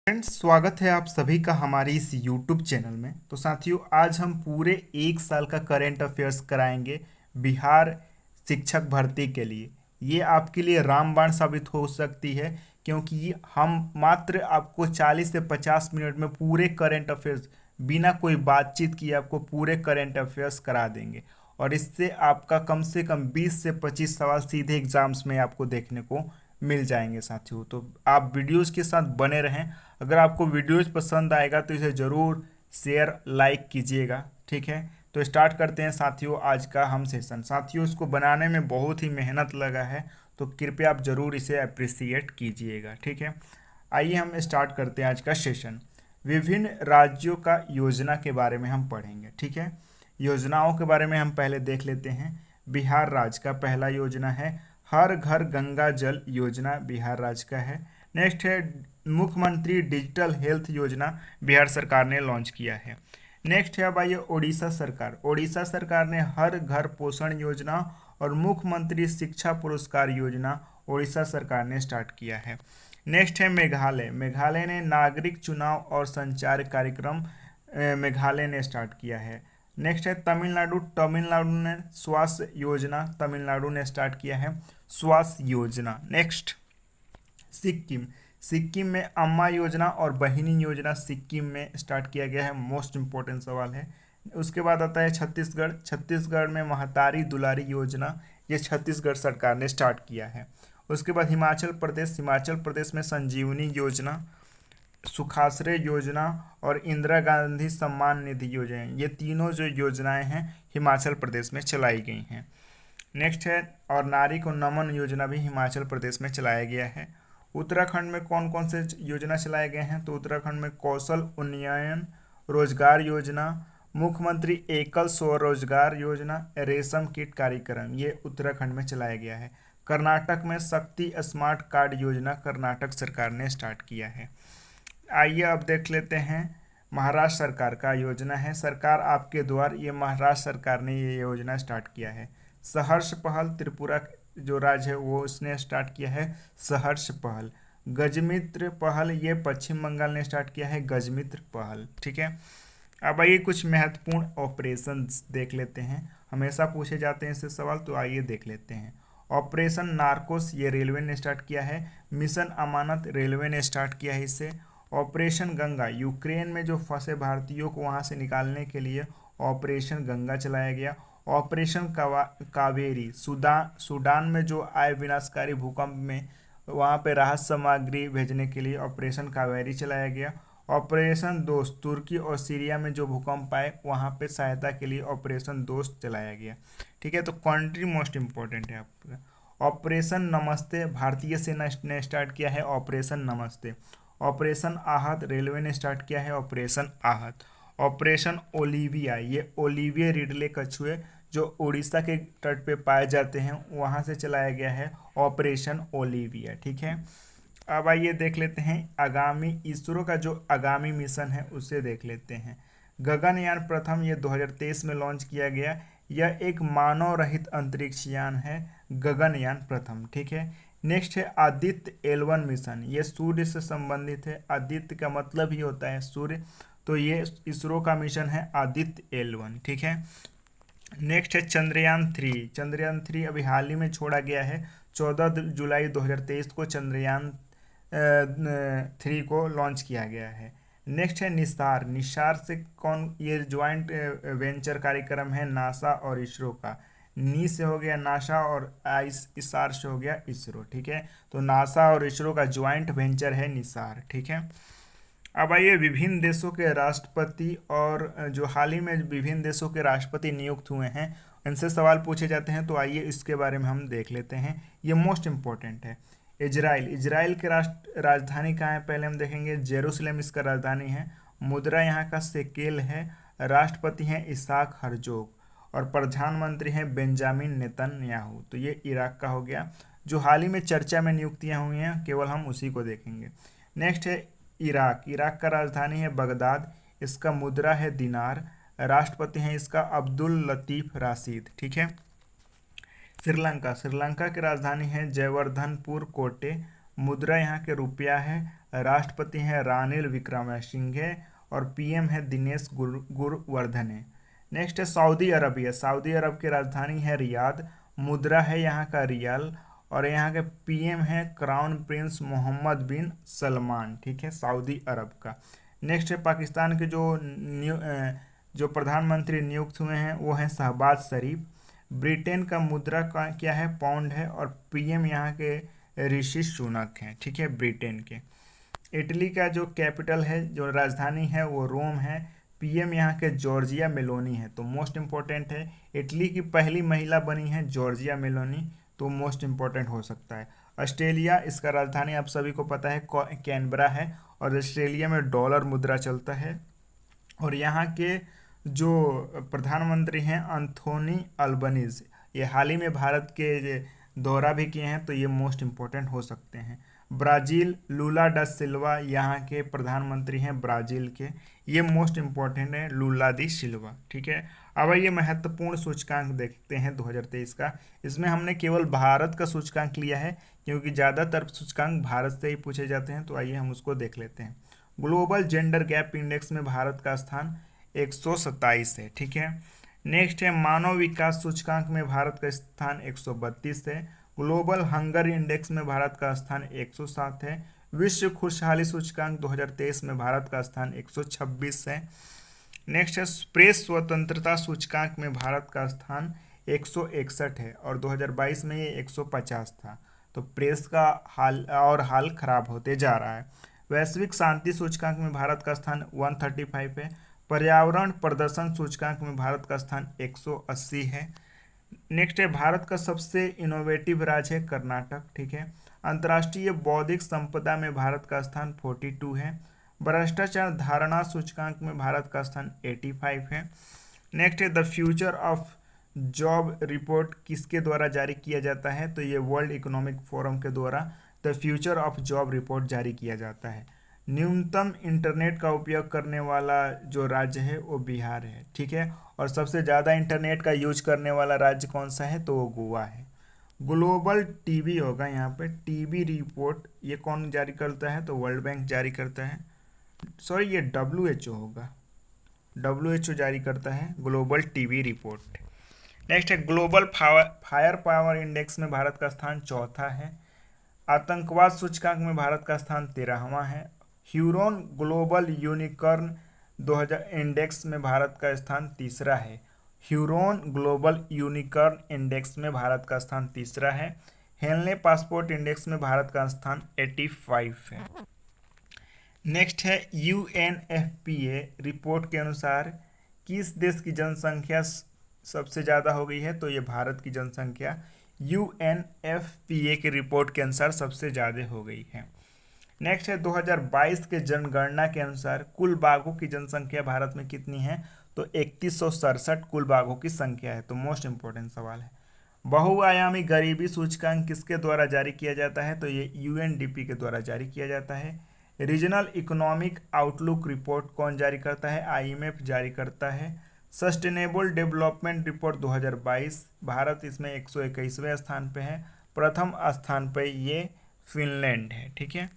Friends, स्वागत है आप सभी का हमारे इस यूट्यूब चैनल में। तो साथियों, आज हम पूरे एक साल का करेंट अफेयर्स कराएंगे बिहार शिक्षक भर्ती के लिए। ये आपके लिए रामबाण साबित हो सकती है, क्योंकि हम मात्र आपको 40 से 50 मिनट में पूरे करेंट अफेयर्स बिना कोई बातचीत किए आपको पूरे करेंट अफेयर्स करा देंगे। और इससे आपका कम से कम 20 से 25 सवाल सीधे एग्जाम्स में आपको देखने को मिल जाएंगे साथियों। तो आप वीडियोस के साथ बने रहें। अगर आपको वीडियोस पसंद आएगा तो इसे ज़रूर शेयर लाइक कीजिएगा। ठीक है, तो स्टार्ट करते हैं साथियों आज का हम सेशन। साथियों, इसको बनाने में बहुत ही मेहनत लगा है, तो कृपया आप ज़रूर इसे अप्रिसिएट कीजिएगा। ठीक है, आइए हम स्टार्ट करते हैं आज का सेशन। विभिन्न राज्यों का योजना के बारे में हम पढ़ेंगे। ठीक है, योजनाओं के बारे में हम पहले देख लेते हैं। बिहार राज्य का पहला योजना है हर घर गंगा जल योजना, बिहार राज्य का है। नेक्स्ट है मुख्यमंत्री डिजिटल हेल्थ योजना, बिहार सरकार ने लॉन्च किया है। नेक्स्ट है अब आइए उड़ीसा सरकार। उड़ीसा सरकार ने हर घर पोषण योजना और मुख्यमंत्री शिक्षा पुरस्कार योजना उड़ीसा सरकार ने स्टार्ट किया है। नेक्स्ट है मेघालय। मेघालय ने नागरिक चुनाव और संचार कार्यक्रम मेघालय ने स्टार्ट किया है। नेक्स्ट है तमिलनाडु। तमिलनाडु ने स्वास्थ्य योजना तमिलनाडु ने स्टार्ट किया है, स्वास्थ्य योजना। नेक्स्ट सिक्किम। सिक्किम में अम्मा योजना और बहिनी योजना सिक्किम में स्टार्ट किया गया है, मोस्ट इंपॉर्टेंट सवाल है। उसके बाद आता है छत्तीसगढ़। छत्तीसगढ़ में महतारी दुलारी योजना, ये छत्तीसगढ़ सरकार ने स्टार्ट किया है। उसके बाद हिमाचल प्रदेश। हिमाचल प्रदेश में संजीवनी योजना, सुखाश्रय योजना और इंदिरा गांधी सम्मान निधि योजना, ये तीनों जो योजनाएं हैं हिमाचल प्रदेश में चलाई गई हैं। नेक्स्ट है और नारी को नमन योजना भी हिमाचल प्रदेश में चलाया गया है। उत्तराखंड में कौन कौन से योजना चलाए गए हैं, तो उत्तराखंड में कौशल उन्नयन रोजगार योजना, मुख्यमंत्री एकल स्वरोजगार योजना, रेशम कीट कार्यक्रम, ये उत्तराखंड में चलाया गया है। कर्नाटक में शक्ति स्मार्ट कार्ड योजना कर्नाटक सरकार ने स्टार्ट किया है। आइए अब देख लेते हैं महाराष्ट्र सरकार का योजना है सरकार आपके द्वार, ये महाराष्ट्र सरकार ने ये योजना स्टार्ट किया है। सहर्ष पहल, त्रिपुरा जो राज्य है वो उसने स्टार्ट किया है सहर्ष पहल। गजमित्र पहल, ये पश्चिम बंगाल ने स्टार्ट किया है गजमित्र पहल। ठीक है, अब आइए कुछ महत्वपूर्ण ऑपरेशन देख लेते हैं, हमेशा पूछे जाते हैं इससे सवाल, तो आइए देख लेते हैं। ऑपरेशन नार्कोस, ये रेलवे ने स्टार्ट किया है। मिशन अमानत, रेलवे ने स्टार्ट किया है इसे। ऑपरेशन गंगा, यूक्रेन में जो फंसे भारतीयों को वहां से निकालने के लिए ऑपरेशन गंगा चलाया गया। ऑपरेशन कावेरी, सूडान में जो आए विनाशकारी भूकंप में वहां पे राहत सामग्री भेजने के लिए ऑपरेशन कावेरी चलाया गया। ऑपरेशन दोस्त, तुर्की और सीरिया में जो भूकंप आए वहां पे सहायता के लिए ऑपरेशन दोस्त चलाया गया। ठीक है, तो कंट्री मोस्ट इंपॉर्टेंट है आपका। ऑपरेशन नमस्ते, भारतीय सेना ने स्टार्ट किया है ऑपरेशन नमस्ते। ऑपरेशन आहत, रेलवे ने स्टार्ट किया है ऑपरेशन आहत। ऑपरेशन ओलिविया, ये ओलिविया रिडले कछुए जो उड़ीसा के तट पे पाए जाते हैं वहां से चलाया गया है ऑपरेशन ओलिविया। ठीक है, अब आइए देख लेते हैं आगामी इसरो का जो आगामी मिशन है उसे देख लेते हैं। गगनयान प्रथम, ये 2023 में लॉन्च किया गया, यह एक मानव रहित अंतरिक्ष यान है गगनयान प्रथम। ठीक है, नेक्स्ट है आदित्य L1 मिशन, ये सूर्य से संबंधित है, आदित्य का मतलब ही होता है सूर्य, तो ये इसरो का मिशन है आदित्य L1। ठीक है, नेक्स्ट है चंद्रयान 3। चंद्रयान 3 अभी हाल ही में छोड़ा गया है, 14 जुलाई 2023 को चंद्रयान 3 को लॉन्च किया गया है। नेक्स्ट है निसार। निसार से कौन, ये ज्वाइंट वेंचर कार्यक्रम है नासा और इसरो का। नी से हो गया नासा और इसार से हो गया इसरो। ठीक है, तो नासा और इसरो का ज्वाइंट वेंचर है निसार। ठीक है, अब आइए विभिन्न देशों के राष्ट्रपति और जो हाल ही में विभिन्न देशों के राष्ट्रपति नियुक्त हुए हैं इनसे सवाल पूछे जाते हैं, तो आइए इसके बारे में हम देख लेते हैं, ये मोस्ट इंपॉर्टेंट है। इजराइल, इजराइल के राजधानी कहाँ है पहले हम देखेंगे, जेरूसलम इसका राजधानी है। मुद्रा यहाँ का शेकेल है। राष्ट्रपति हैं इसाक हर्जोग और प्रधानमंत्री हैं बेंजामिन नेतन्याहू। तो ये इराक का हो गया, जो हाल ही में चर्चा में नियुक्तियां हुई हैं केवल हम उसी को देखेंगे। नेक्स्ट है इराक। इराक का राजधानी है बगदाद, इसका मुद्रा है दिनार। राष्ट्रपति हैं इसका अब्दुल लतीफ राशिद। ठीक है, श्रीलंका। श्रीलंका की राजधानी है जयवर्धनपुर कोटे। मुद्रा यहाँ के रुपया है। राष्ट्रपति हैं रानिल विक्रमसिंघे और पीएम है दिनेश गुरवर्धन है। नेक्स्ट है सऊदी अरबिया। सऊदी अरब की राजधानी है रियाद। मुद्रा है यहाँ का रियाल और यहाँ के पीएम है क्राउन प्रिंस मोहम्मद बिन सलमान, ठीक है, सऊदी अरब का। नेक्स्ट है पाकिस्तान के जो प्रधानमंत्री नियुक्त हुए हैं वो हैं शहबाज शरीफ। ब्रिटेन का मुद्रा का क्या है, पाउंड है और पीएम यहाँ के ऋषि सुनक हैं, ठीक है, ब्रिटेन के। इटली का जो कैपिटल है, जो राजधानी है वो रोम है। पीएम यहाँ के जॉर्जिया मेलोनी है। तो मोस्ट इम्पोर्टेंट है, इटली की पहली महिला बनी है जॉर्जिया मेलोनी, तो मोस्ट इम्पोर्टेंट हो सकता है। ऑस्ट्रेलिया, इसका राजधानी आप सभी को पता है कैनबरा है और ऑस्ट्रेलिया में डॉलर मुद्रा चलता है। और यहाँ के जो प्रधानमंत्री हैं एंथोनी अल्बनीज, ये हाल ही में भारत के दौरा भी किए हैं, तो ये मोस्ट इम्पोर्टेंट हो सकते हैं। ब्राज़ील, लूला डा सिल्वा यहाँ के प्रधानमंत्री हैं ब्राज़ील के, ये मोस्ट इम्पोर्टेंट है लूला दी सिल्वा, ठीक है। अब ये महत्वपूर्ण सूचकांक देखते हैं 2023 का। इसमें हमने केवल भारत का सूचकांक लिया है क्योंकि ज़्यादातर सूचकांक भारत से ही पूछे जाते हैं, तो आइए हम उसको देख लेते हैं। ग्लोबल जेंडर गैप इंडेक्स में भारत का स्थान 127 है, ठीक है। नेक्स्ट है मानव विकास सूचकांक में भारत का स्थान 132 है। ग्लोबल हंगर इंडेक्स में भारत का स्थान 107 है। विश्व खुशहाली सूचकांक 2023 में भारत का स्थान 126 है। नेक्स्ट है प्रेस स्वतंत्रता सूचकांक में भारत का स्थान 161 है और 2022 में ये 150 था। तो प्रेस का हाल खराब होते जा रहा है। वैश्विक शांति सूचकांक में भारत का स्थान 135 है। पर्यावरण प्रदर्शन सूचकांक में भारत का स्थान 180 है। नेक्स्ट है भारत का सबसे इनोवेटिव राज्य है कर्नाटक, ठीक है। अंतर्राष्ट्रीय बौद्धिक संपदा में भारत का स्थान 42 है। भ्रष्टाचार धारणा सूचकांक में भारत का स्थान 85 है। नेक्स्ट है the future of job report किसके द्वारा जारी किया जाता है, तो ये वर्ल्ड इकोनॉमिक फोरम के द्वारा the future of job report जारी किया जाता है। न्यूनतम इंटरनेट का उपयोग करने वाला जो राज्य है वो बिहार है, ठीक है। और सबसे ज़्यादा इंटरनेट का यूज करने वाला राज्य कौन सा है, तो वो गोवा है। ग्लोबल टीबी होगा यहाँ पे, टीबी रिपोर्ट ये कौन जारी करता है, तो वर्ल्ड बैंक जारी करता है। सॉरी, ये WHO होगा, WHO जारी करता है ग्लोबल टीबी रिपोर्ट। नेक्स्ट है ग्लोबल फायर पावर इंडेक्स में भारत का स्थान 4था है। आतंकवाद सूचकांक में भारत का स्थान 13वां है। ह्यूरोन ग्लोबल यूनिकॉर्न 2000 इंडेक्स में भारत का स्थान 3रा है। ह्यूरोन ग्लोबल यूनिकॉर्न इंडेक्स में भारत का स्थान 3रा है। हेनले पासपोर्ट इंडेक्स में भारत का स्थान 85 है। नेक्स्ट है UNFPA रिपोर्ट के अनुसार किस देश की जनसंख्या सबसे ज़्यादा हो गई है, तो ये भारत की जनसंख्या UNFPA की रिपोर्ट के अनुसार सबसे ज़्यादा हो गई है। नेक्स्ट है 2022 के जनगणना के अनुसार कुल बाघों की जनसंख्या भारत में कितनी है, तो 3167 कुल बाघों की संख्या है। तो मोस्ट इंपॉर्टेंट सवाल है। बहुआयामी गरीबी सूचकांक किसके द्वारा जारी किया जाता है, तो ये UNDP के द्वारा जारी किया जाता है। रीजनल इकोनॉमिक आउटलुक रिपोर्ट कौन जारी करता है, IMF जारी करता है। सस्टेनेबल डेवलपमेंट रिपोर्ट 2022, भारत इसमें 121वें स्थान पे है। प्रथम स्थान पे ये फिनलैंड है, ठीक है।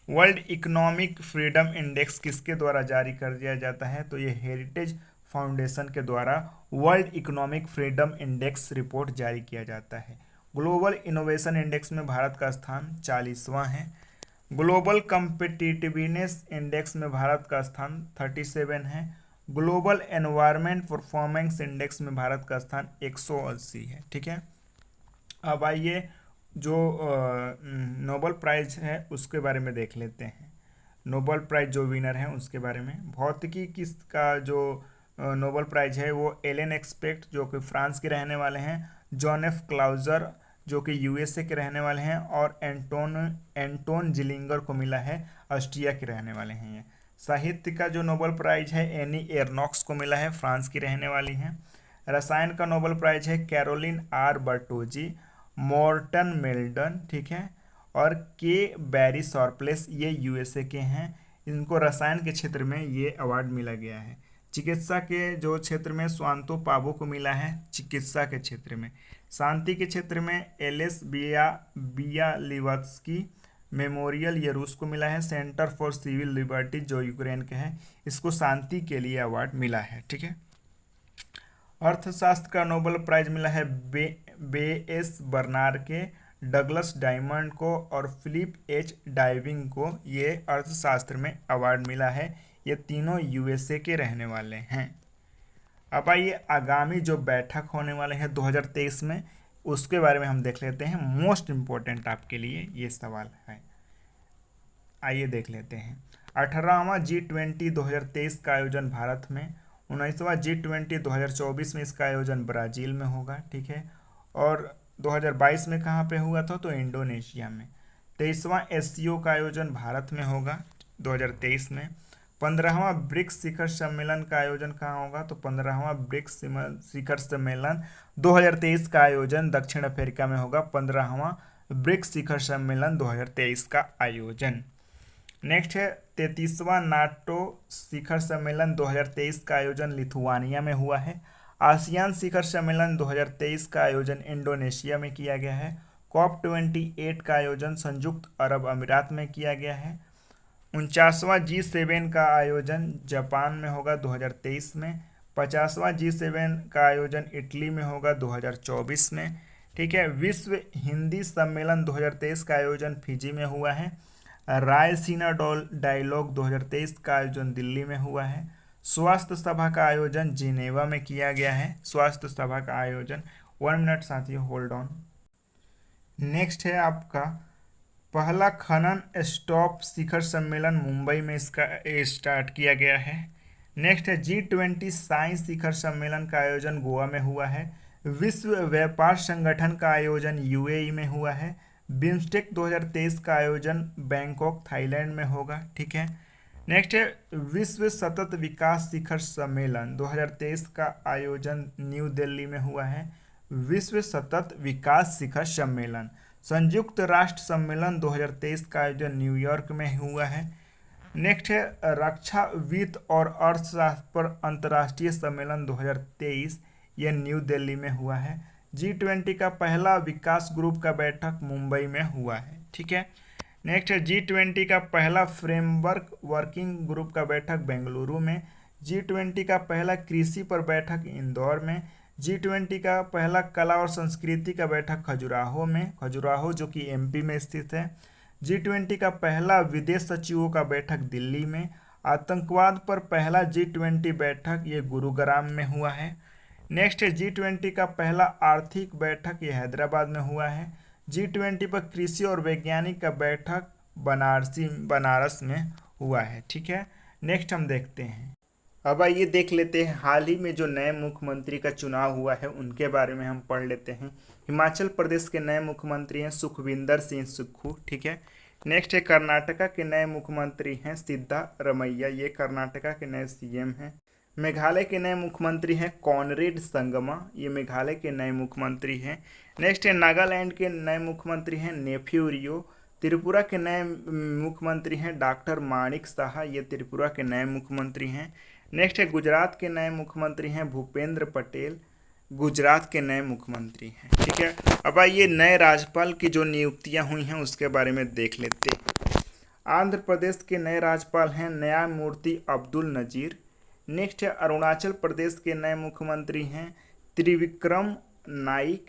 वर्ल्ड इकोनॉमिक फ्रीडम इंडेक्स किसके द्वारा जारी कर दिया जाता है, तो ये हेरिटेज फाउंडेशन के द्वारा world economic freedom index report जारी किया जाता है। ग्लोबल इनोवेशन इंडेक्स में भारत का स्थान 40वां है। ग्लोबल कम्पिटिटिवनेस इंडेक्स में भारत का स्थान 37 है। ग्लोबल एनवायरनमेंट परफॉर्मेंस इंडेक्स में भारत का स्थान 180 है, ठीक है। अब आइए जो नोबेल प्राइज है उसके बारे में देख लेते हैं। नोबेल प्राइज जो विनर हैं उसके बारे में। भौतिकी किसका जो नोबेल प्राइज है वो एलन एक्सपेक्ट जो कि फ्रांस के रहने वाले हैं, जॉन एफ क्लाउजर जो कि USA के रहने वाले हैं और एंटोन जिलिंगर को मिला है, ऑस्ट्रिया के रहने वाले हैं ये। साहित्य का जो नोबेल प्राइज है एनी एरनॉक्स को मिला है, फ्रांस की रहने वाली हैं। रसायन का नोबेल प्राइज है Carolyn R Bertozzi, Morten Meldal, ठीक है, और के बैरी शॉर्पलेस, ये USA के हैं। इनको रसायन के क्षेत्र में ये अवार्ड मिला गया है। चिकित्सा के जो क्षेत्र में स्वांतो पाबो को मिला है चिकित्सा के क्षेत्र में। शांति के क्षेत्र में LS बियालिवस्की मेमोरियल ये रूस को मिला है। सेंटर फॉर सिविल लिबर्टी जो यूक्रेन के हैं, इसको शांति के लिए अवार्ड मिला है। ठीक है। अर्थशास्त्र का नोबेल प्राइज मिला है बे एस बर्नार के, डगलस डायमंड को और फिलिप एच डाइविंग को ये अर्थशास्त्र में अवार्ड मिला है। ये तीनों यूएसए के रहने वाले हैं। अब आइए आगामी जो बैठक होने वाले हैं 2023 में, उसके बारे में हम देख लेते हैं। मोस्ट इम्पोर्टेंट आपके लिए ये सवाल है, आइए देख लेते हैं। 18वां G20 2023 का आयोजन भारत में, 19वां G20 2024 में इसका आयोजन ब्राज़ील में होगा। ठीक है। और 2022 में कहाँ पे हुआ था, तो इंडोनेशिया में। 23वां एससीओ का आयोजन भारत में होगा 2023 में। 15वां ब्रिक्स शिखर सम्मेलन का आयोजन कहाँ होगा, तो 15वां ब्रिक्स शिखर सम्मेलन 2023 का आयोजन दक्षिण अफ्रीका में होगा। 15वां ब्रिक्स शिखर सम्मेलन 2023 का आयोजन। नेक्स्ट है 33वां नाटो शिखर सम्मेलन 2023 का आयोजन लिथुआनिया में हुआ है। आसियान शिखर सम्मेलन 2023 का आयोजन इंडोनेशिया में किया गया है। COP28 का आयोजन संयुक्त अरब अमीरात में किया गया है। 49वां G7 का आयोजन जापान में होगा 2023 में। 50वां G7 का आयोजन इटली में होगा 2024 में। ठीक है। विश्व हिंदी सम्मेलन 2023 का आयोजन फिजी में हुआ है। रायसीना डायलॉग 2023 का आयोजन दिल्ली में हुआ है। स्वास्थ्य सभा का आयोजन जिनेवा में किया गया है। स्वास्थ्य सभा का आयोजन, 1 मिनट साथियों, होल्ड ऑन। नेक्स्ट है आपका पहला खनन स्टॉप शिखर सम्मेलन मुंबई में इसका स्टार्ट किया गया है। नेक्स्ट है G20 साइंस शिखर सम्मेलन का आयोजन गोवा में हुआ है। विश्व व्यापार संगठन का आयोजन यूएई में हुआ है। बिम्स्टेक 2023 का आयोजन बैंकॉक थाईलैंड में होगा। ठीक है। नेक्स्ट है विश्व सतत विकास शिखर सम्मेलन 2023 का आयोजन न्यू दिल्ली में हुआ है। विश्व सतत विकास शिखर सम्मेलन संयुक्त राष्ट्र सम्मेलन 2023 का आयोजन न्यूयॉर्क में हुआ है। नेक्स्ट है रक्षा वित्त और अर्थशास्त्र पर अंतर्राष्ट्रीय सम्मेलन 2023, यह न्यू दिल्ली में हुआ है। G20 का पहला विकास ग्रुप का बैठक मुंबई में हुआ है। ठीक है। नेक्स्ट है G20 का पहला फ्रेमवर्क वर्किंग ग्रुप का बैठक बेंगलुरु में। G20 का पहला कृषि पर बैठक इंदौर में। G20 का पहला कला और संस्कृति का बैठक खजुराहो में, खजुराहो जो कि MP में स्थित है। G20 का पहला विदेश सचिवों का बैठक दिल्ली में। आतंकवाद पर पहला G20 बैठक ये गुरुग्राम में हुआ है। नेक्स्ट है G20 का पहला आर्थिक बैठक ये हैदराबाद में हुआ है। G20 पर कृषि और वैज्ञानिक का बैठक बनारस में हुआ है। ठीक है। नेक्स्ट हम देखते हैं, अब आइए देख लेते हैं हाल ही में जो नए मुख्यमंत्री का चुनाव हुआ है उनके बारे में हम पढ़ लेते हैं। हिमाचल प्रदेश के नए मुख्यमंत्री हैं सुखविंदर सिंह सुक्खू। ठीक है। नेक्स्ट है कर्नाटका के नए मुख्यमंत्री हैं सिद्धारमैया, ये कर्नाटका के नए CM हैं। मेघालय के नए मुख्यमंत्री हैं कॉनरेड संगमा, ये मेघालय के नए मुख्यमंत्री हैं। नेक्स्ट है नागालैंड के नए मुख्यमंत्री हैं नेफ्यू रियो। त्रिपुरा के नए मुख्यमंत्री हैं डॉक्टर माणिक साहा, ये त्रिपुरा के नए मुख्यमंत्री हैं। नेक्स्ट है गुजरात के नए मुख्यमंत्री हैं भूपेंद्र पटेल, गुजरात के नए मुख्यमंत्री हैं। ठीक है। अब आइए नए राज्यपाल की जो नियुक्तियां हुई हैं उसके बारे में देख लेते हैं। आंध्र प्रदेश के नए राज्यपाल हैं न्यायमूर्ति अब्दुल नजीर। नेक्स्ट है अरुणाचल प्रदेश के नए मुख्यमंत्री हैं त्रिविक्रम नाइक।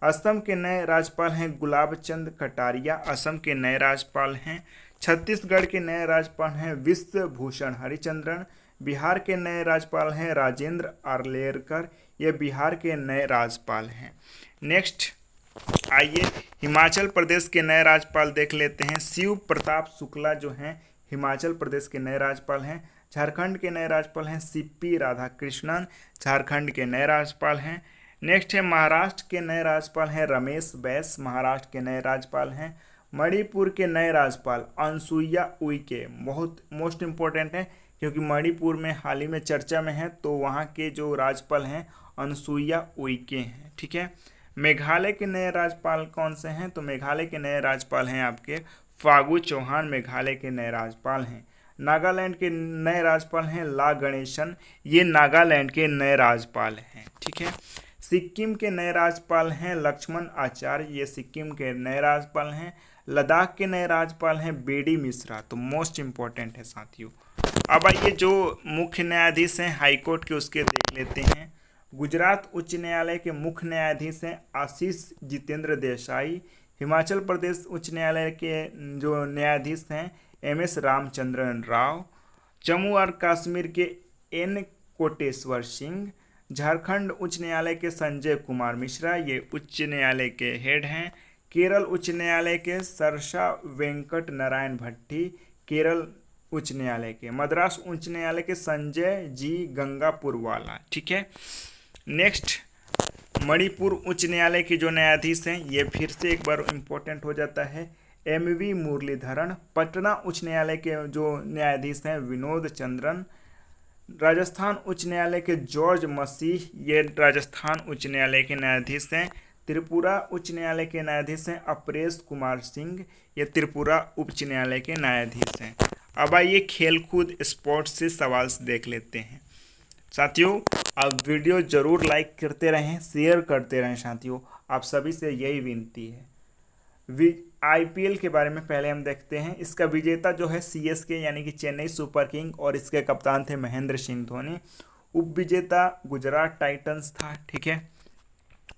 असम के नए राज्यपाल हैं गुलाब चंद कटारिया, असम के नए राज्यपाल हैं। छत्तीसगढ़ के नए राज्यपाल हैं विश्वभूषण हरिचंद्रन। बिहार के नए राज्यपाल हैं राजेंद्र आर्लेकर, ये बिहार के नए राज्यपाल हैं। नेक्स्ट आइए हिमाचल प्रदेश के नए राज्यपाल देख लेते हैं। शिव प्रताप शुक्ला जो हैं हिमाचल प्रदेश के नए राज्यपाल हैं। झारखंड के नए राज्यपाल हैं CP राधाकृष्णन, झारखंड के नए राज्यपाल हैं। नेक्स्ट है महाराष्ट्र के नए राज्यपाल हैं रमेश बैस, महाराष्ट्र के नए राज्यपाल हैं। मणिपुर के नए राज्यपाल अनसुईया उइके, बहुत मोस्ट इम्पोर्टेंट है क्योंकि मणिपुर में हाल ही में चर्चा में है, तो वहाँ के जो राज्यपाल हैं अनसुईया उइके हैं। ठीक है। मेघालय के नए राज्यपाल कौन से हैं, तो मेघालय के नए राज्यपाल हैं आपके फागू चौहान, मेघालय के नए राज्यपाल हैं। नागालैंड के नए राज्यपाल हैं ला गणेशन, ये नागालैंड के नए राज्यपाल हैं। ठीक है। सिक्किम के नए राज्यपाल हैं लक्ष्मण आचार्य, ये सिक्किम के नए राज्यपाल हैं। लद्दाख के नए राज्यपाल हैं बीडी मिश्रा, तो मोस्ट इम्पोर्टेंट है साथियों। अब आइए जो मुख्य न्यायाधीश हैं हाईकोर्ट के उसके देख लेते हैं। गुजरात उच्च न्यायालय के मुख्य न्यायाधीश हैं आशीष जितेंद्र देसाई। हिमाचल प्रदेश उच्च न्यायालय के जो न्यायाधीश हैं एमएस रामचंद्रन राव। जम्मू और कश्मीर के एन कोटेश्वर सिंह। झारखंड उच्च न्यायालय के संजय कुमार मिश्रा, ये उच्च न्यायालय के हेड हैं। केरल उच्च न्यायालय के सरसा वेंकट नारायण भट्टी, केरल उच्च न्यायालय के। मद्रास उच्च न्यायालय के संजय जी गंगापुरवाला, ठीक है। नेक्स्ट मणिपुर उच्च न्यायालय के जो न्यायाधीश हैं ये फिर से एक बार इम्पोर्टेंट हो जाता है एमवी मुरलीधरन। पटना उच्च न्यायालय के जो न्यायाधीश हैं विनोद चंद्रन। राजस्थान उच्च न्यायालय के जॉर्ज मसीह, ये राजस्थान उच्च न्यायालय के न्यायाधीश हैं। त्रिपुरा उच्च न्यायालय के न्यायाधीश हैं अपरेश कुमार सिंह, ये त्रिपुरा उच्च न्यायालय के न्यायाधीश हैं। अब आइए खेलकूद स्पोर्ट्स से सवाल देख लेते हैं साथियों। आप वीडियो जरूर लाइक करते रहें, शेयर करते रहें साथियों, आप सभी से यही विनती है। आईपीएल के बारे में पहले हम देखते हैं। इसका विजेता जो है सीएसके यानी कि चेन्नई सुपर किंग, और इसके कप्तान थे महेंद्र सिंह धोनी। उप विजेता गुजरात टाइटंस था, ठीक है।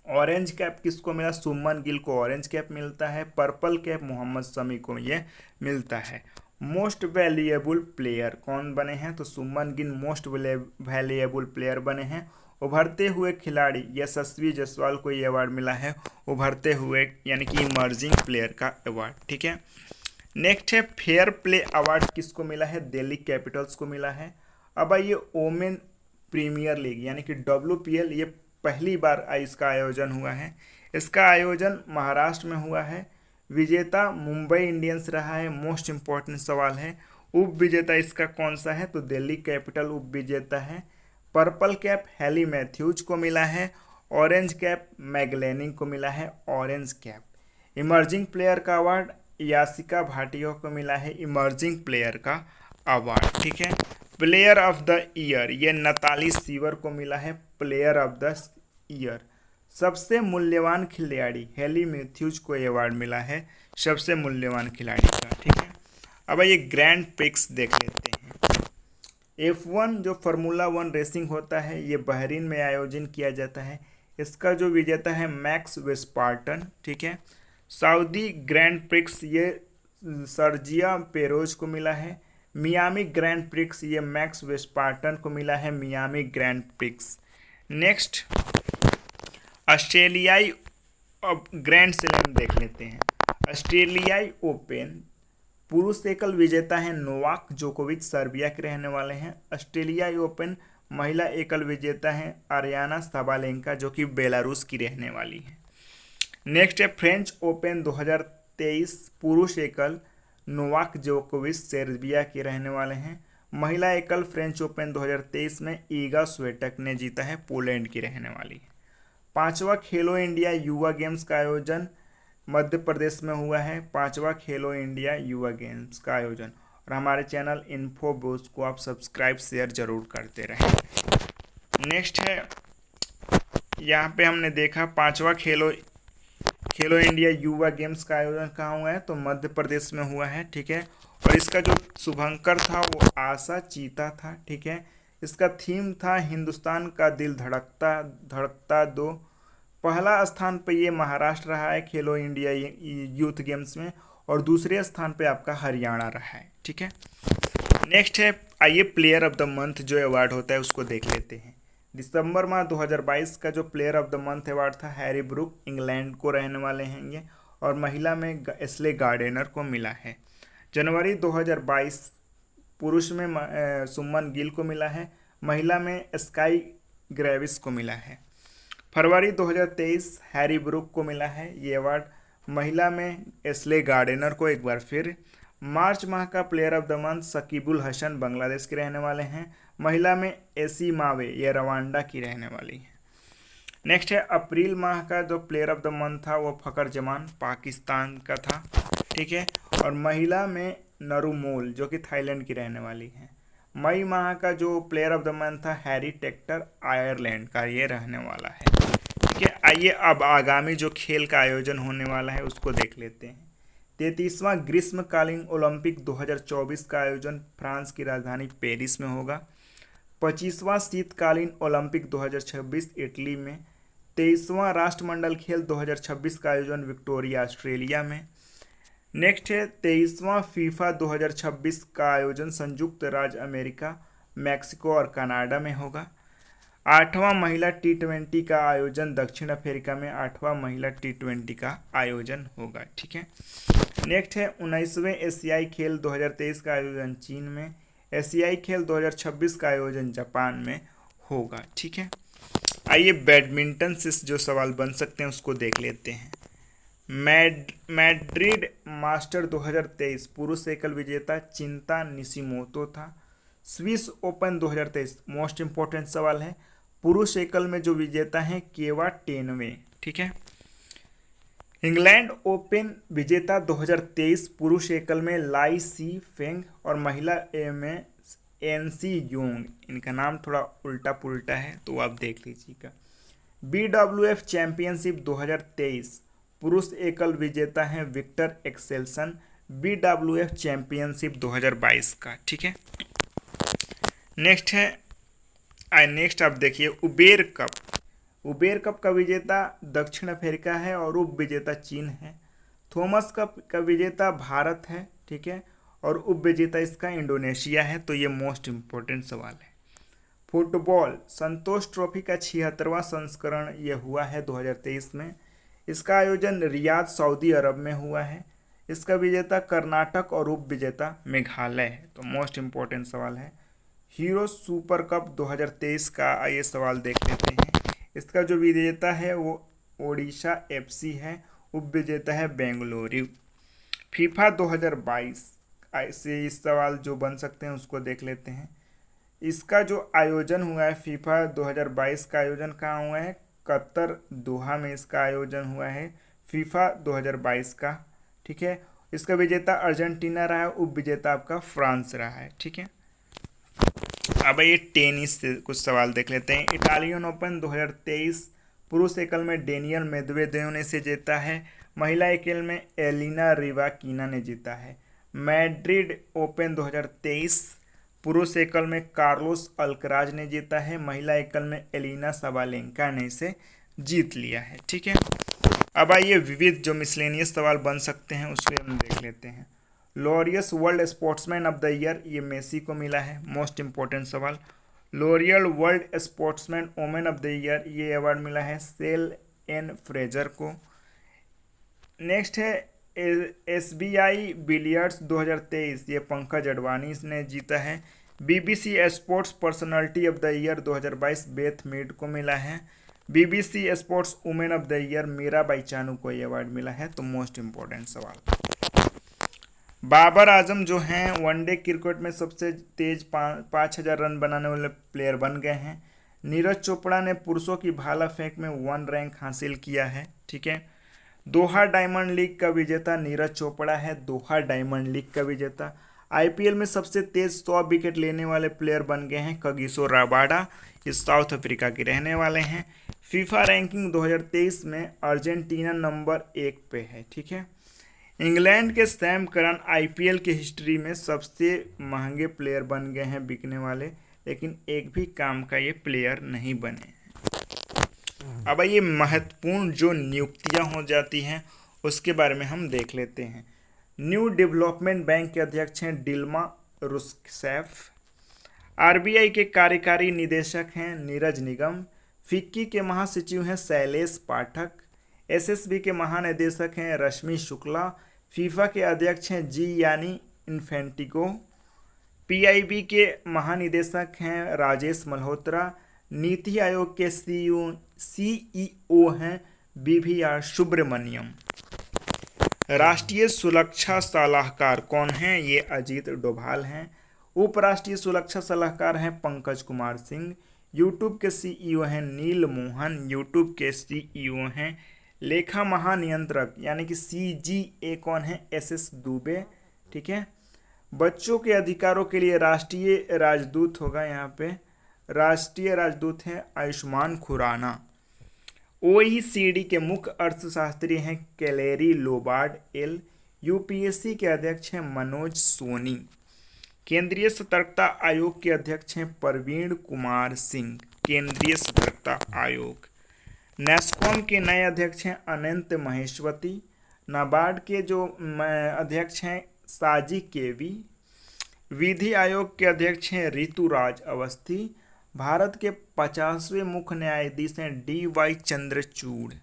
ऑरेंज कैप किसको मिला? सुमन गिल को ऑरेंज कैप मिलता है। पर्पल कैप मोहम्मद शमी को ये मिलता है। मोस्ट वैल्यूएबल प्लेयर कौन बने हैं? तो सुमन गिल मोस्ट वैल्यूएबल प्लेयर बने हैं। उभरते हुए खिलाड़ी यशस्वी जायसवाल को ये अवार्ड मिला है, उभरते हुए यानी कि इमर्जिंग प्लेयर का अवार्ड, ठीक है। नेक्स्ट है फेयर प्ले अवार्ड किसको मिला है? दिल्ली कैपिटल्स को मिला है। अब आइए वोमेन प्रीमियर लीग यानी कि WPL, ये पहली बार इसका आयोजन हुआ है। इसका आयोजन महाराष्ट्र में हुआ है। विजेता मुंबई इंडियंस रहा है, मोस्ट इम्पॉर्टेंट सवाल है। उप विजेता इसका कौन सा है? तो दिल्ली कैपिटल उप विजेता है। पर्पल कैप हैली मैथ्यूज को मिला है। ऑरेंज कैप मैगलेनिंग को मिला है, ऑरेंज कैप। इमर्जिंग प्लेयर का अवार्ड यासिका भाटिया को मिला है, इमर्जिंग प्लेयर का अवार्ड, ठीक है। प्लेयर ऑफ द ईयर ये नताली सीवर को मिला है, प्लेयर ऑफ द ईयर। सबसे मूल्यवान खिलाड़ी हैली मैथ्यूज को ये अवार्ड मिला है, सबसे मूल्यवान खिलाड़ी का, ठीक है। अब ये ग्रैंड प्रिक्स देख लेते हैं। F1 जो फार्मूला 1 रेसिंग होता है ये बहरीन में आयोजन किया जाता है। इसका जो विजेता है मैक्स वेस्पार्टन, ठीक है। सऊदी ग्रैंड प्रिक्स ये सर्जिया पेरोज को मिला है। मियामी ग्रैंड प्रिक्स ये मैक्स वेस्पार्टन को मिला है, मियामी ग्रैंड प्रिक्स। नेक्स्ट ऑस्ट्रेलियाई ग्रैंड स्लैम देख लेते हैं। ऑस्ट्रेलियाई ओपन पुरुष एकल विजेता हैं नोवाक जोकोविच, सर्बिया के रहने वाले हैं। ऑस्ट्रेलियाई ओपन महिला एकल विजेता हैं आरियाना साबालेंका, जो कि बेलारूस की रहने वाली हैं। नेक्स्ट है फ्रेंच ओपन 2023 पुरुष एकल नोवाक जोकोविच सर्बिया के रहने वाले हैं। महिला एकल फ्रेंच ओपन 2023 में ईगा स्वेटक ने जीता है, पोलैंड की रहने वाली है। 5वां खेलो इंडिया युवा गेम्स का आयोजन मध्य प्रदेश में हुआ है। 5वां खेलो इंडिया युवा गेम्स का आयोजन, और हमारे चैनल इन्फो बॉस को आप सब्सक्राइब शेयर जरूर करते रहें। नेक्स्ट है यहाँ पे हमने देखा 5वां खेलो इंडिया युवा गेम्स का आयोजन कहाँ हुआ है? तो मध्य प्रदेश में हुआ है, ठीक है। और इसका जो शुभंकर था वो आशा चीता था, ठीक है। इसका थीम था हिंदुस्तान का दिल धड़कता धड़कता दो। पहला स्थान पे ये महाराष्ट्र रहा है खेलो इंडिया यूथ गेम्स में, और दूसरे स्थान पे आपका हरियाणा रहा है, ठीक है। नेक्स्ट है आइए प्लेयर ऑफ द मंथ जो अवार्ड होता है उसको देख लेते हैं। दिसंबर माह 2022 का जो player of the month award था हैरी ब्रूक, इंग्लैंड को रहने वाले हैं ये, और महिला में एस्ले गार्डनर को मिला है। जनवरी 2022 पुरुष में सुमन गिल को मिला है, महिला में स्काई ग्रेविस को मिला है। फरवरी 2023 हैरी ब्रूक को मिला है ये अवार्ड, महिला में एस्ले गार्डनर को एक बार फिर। मार्च माह का player of the month Shakib Al Hasan Bangladesh के रहने वाले हैं, महिला में एसी मावे ये रवांडा की रहने वाली है। नेक्स्ट है अप्रैल माह का जो प्लेयर ऑफ द मंथ था वो फ़खर जमान पाकिस्तान का था, ठीक है। और महिला में नरूमोल जो कि थाईलैंड की रहने वाली है। मई माह का जो प्लेयर ऑफ द मंथ था हैरी टेक्टर आयरलैंड का ये रहने वाला है, ठीक है। आइए अब आगामी जो खेल का आयोजन होने वाला है उसको देख लेते हैं। 33वां ग्रीष्मकालीन ओलंपिक 2024 का आयोजन फ्रांस की राजधानी पेरिस में होगा। 25वां शीतकालीन ओलंपिक 2026 इटली में। 23वां राष्ट्रमंडल खेल 2026 का आयोजन विक्टोरिया ऑस्ट्रेलिया में। नेक्स्ट है 23वां फीफा 2026 का आयोजन संयुक्त राज्य अमेरिका, मैक्सिको और कनाडा में होगा। 8वां महिला T20 का आयोजन दक्षिण अफ्रीका में 8वां महिला T20 का आयोजन होगा। ठीक है। नेक्स्ट है 19वें एशियाई खेल 2023 का आयोजन चीन में। एशियाई खेल 2026 का आयोजन जापान में होगा। ठीक है। आइए बैडमिंटन से जो सवाल बन सकते हैं उसको देख लेते हैं। मैड्रिड मास्टर 2023 पुरुष एकल विजेता चिंता निशिमोतो था। स्विस ओपन 2023 मोस्ट इंपॉर्टेंट सवाल है, पुरुष एकल में जो विजेता हैं केवा टेनवे। ठीक है। इंग्लैंड ओपन विजेता 2023 पुरुष एकल में लाई सी फेंग और महिला में एनसी योंग। इनका नाम थोड़ा उल्टा पुल्टा है तो आप देख लीजिएगा। BWF चैंपियनशिप 2023 पुरुष एकल विजेता हैं विक्टर एक्सेल्सन, BWF चैंपियनशिप 2022 का। ठीक है। नेक्स्ट आप देखिए उबेर कप का विजेता दक्षिण अफ्रीका है और उप विजेता चीन है। थॉमस कप का विजेता भारत है। ठीक है। और उप विजेता इसका इंडोनेशिया है। तो ये मोस्ट इंपॉर्टेंट सवाल है। फुटबॉल संतोष ट्रॉफी का 76वां संस्करण ये हुआ है 2023 में। इसका आयोजन रियाद सऊदी अरब में हुआ है। इसका विजेता कर्नाटक और उप विजेता मेघालय है। तो मोस्ट इंपॉर्टेंट सवाल है। हीरो सुपर कप 2023 का ये सवाल देख लेते हैं। इसका जो विजेता है वो ओडिशा FC है, उप विजेता है बेंगलुरु। फीफा 2022 ऐसे इस सवाल जो बन सकते हैं उसको देख लेते हैं। इसका जो आयोजन हुआ है फीफा 2022 का आयोजन कहाँ हुआ है, कतर दोहा में इसका आयोजन हुआ है फीफा 2022 का। ठीक है। इसका विजेता अर्जेंटीना रहा है, उप विजेता आपका फ्रांस रहा है। ठीक है। अब ये टेनिस से कुछ सवाल देख लेते हैं। इटालियन ओपन 2023 पुरुष एकल में डेनियल मेदवेदेव ने से जीता है। महिला एकल में एलिना रिवाकीना ने जीता है। मैड्रिड ओपन 2023 पुरुष एकल में कार्लोस अल्कराज ने जीता है। महिला एकल में एलिना साबालेंका ने इसे जीत लिया है। ठीक है। अब आइए विविध जो मिसलेनियस सवाल बन सकते हैं उसके हम देख लेते हैं। Laureus World Sportsman of the year ये मेसी को मिला है, मोस्ट इंपॉर्टेंट सवाल। Laureus World Sportsman women of the year ये अवार्ड मिला है सेल एन फ्रेजर को। नेक्स्ट है SBI बिलियर्ड्स 2023 ये पंकज अडवाणी ने जीता है। BBC sports personality of the year 2022 Beth Mead को मिला है। BBC sports women of the year Mirabai Chanu को ये अवार्ड मिला है। तो मोस्ट इंपॉर्टेंट सवाल। बाबर आजम जो हैं वनडे क्रिकेट में सबसे तेज 5000 रन बनाने वाले प्लेयर बन गए हैं। नीरज चोपड़ा ने पुरुषों की भाला फेंक में 1 रैंक हासिल किया है। ठीक है। दोहा डायमंड लीग का विजेता नीरज चोपड़ा है, दोहा डायमंड लीग का विजेता। IPL में सबसे तेज 100 विकेट लेने वाले प्लेयर बन गए हैं कगिसो रबाडा, ये साउथ अफ्रीका के रहने वाले हैं। फीफा रैंकिंग 2023 में अर्जेंटीना नंबर 1 पे है। ठीक है। इंग्लैंड के सैम करन IPL के हिस्ट्री में सबसे महंगे प्लेयर बन गए हैं बिकने वाले, लेकिन एक भी काम का ये प्लेयर नहीं बने। अब ये महत्वपूर्ण जो नियुक्तियां हो जाती हैं उसके बारे में हम देख लेते हैं। न्यू डेवलपमेंट बैंक के अध्यक्ष हैं डिल्मा रुस्सैफ। RBI के कार्यकारी निदेशक हैं नीरज निगम। फिक्की के महासचिव हैं शैलेश पाठक। SSB के महानिदेशक हैं रश्मि शुक्ला। फीफा के अध्यक्ष हैं जियानी इन्फेंटिनो। PIB के महानिदेशक हैं राजेश मल्होत्रा। नीति आयोग के CEO हैं BVR सुब्रमण्यम। राष्ट्रीय सुरक्षा सलाहकार कौन हैं, ये अजीत डोभाल हैं। उपराष्ट्रीय सुरक्षा सलाहकार हैं पंकज कुमार सिंह। यूट्यूब के CEO हैं नील मोहन। यूट्यूब के CEO हैं लेखा महानियंत्रक यानी कि CGA कौन है, SS दुबे। ठीक है। बच्चों के अधिकारों के लिए राष्ट्रीय राजदूत होगा, यहाँ पे राष्ट्रीय राजदूत हैं आयुष्मान खुराना। OECD के मुख्य अर्थशास्त्री हैं कैलेरी लोबार्ड एल। यूपीएससी के अध्यक्ष हैं मनोज सोनी। केंद्रीय सतर्कता आयोग के अध्यक्ष हैं प्रवीण कुमार सिंह, केंद्रीय सतर्कता आयोग। नेस्कॉम के नए अध्यक्ष हैं अनंत महेश्वती। नाबार्ड के जो अध्यक्ष हैं साजी केवी। विधि आयोग के अध्यक्ष हैं ऋतुराज अवस्थी। भारत के 50वें मुख्य न्यायाधीश हैं DY चंद्रचूड़।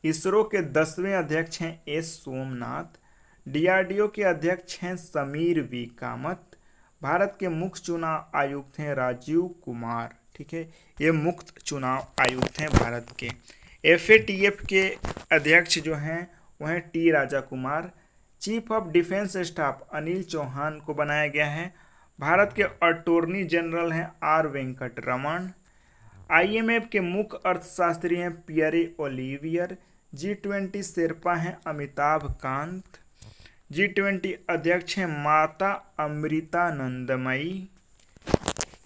इसरो के 10वें अध्यक्ष हैं S सोमनाथ। DRDO के अध्यक्ष हैं समीर V कामत। भारत के मुख्य चुनाव आयुक्त हैं राजीव कुमार। ठीक है, ये मुख्य चुनाव आयुक्त हैं भारत के। FATF के अध्यक्ष जो हैं वह हैं T Raja Kumar. Chief of defence staff Anil Chauhan को बनाया गया है। भारत के अटॉर्नी जनरल हैं R वेंकट रमन। IMF के मुख्य अर्थशास्त्री हैं पियरे ओलिवियर। G20 शेरपा हैं अमिताभ कांत। G20 अध्यक्ष हैं माता अमृतानंदमयी।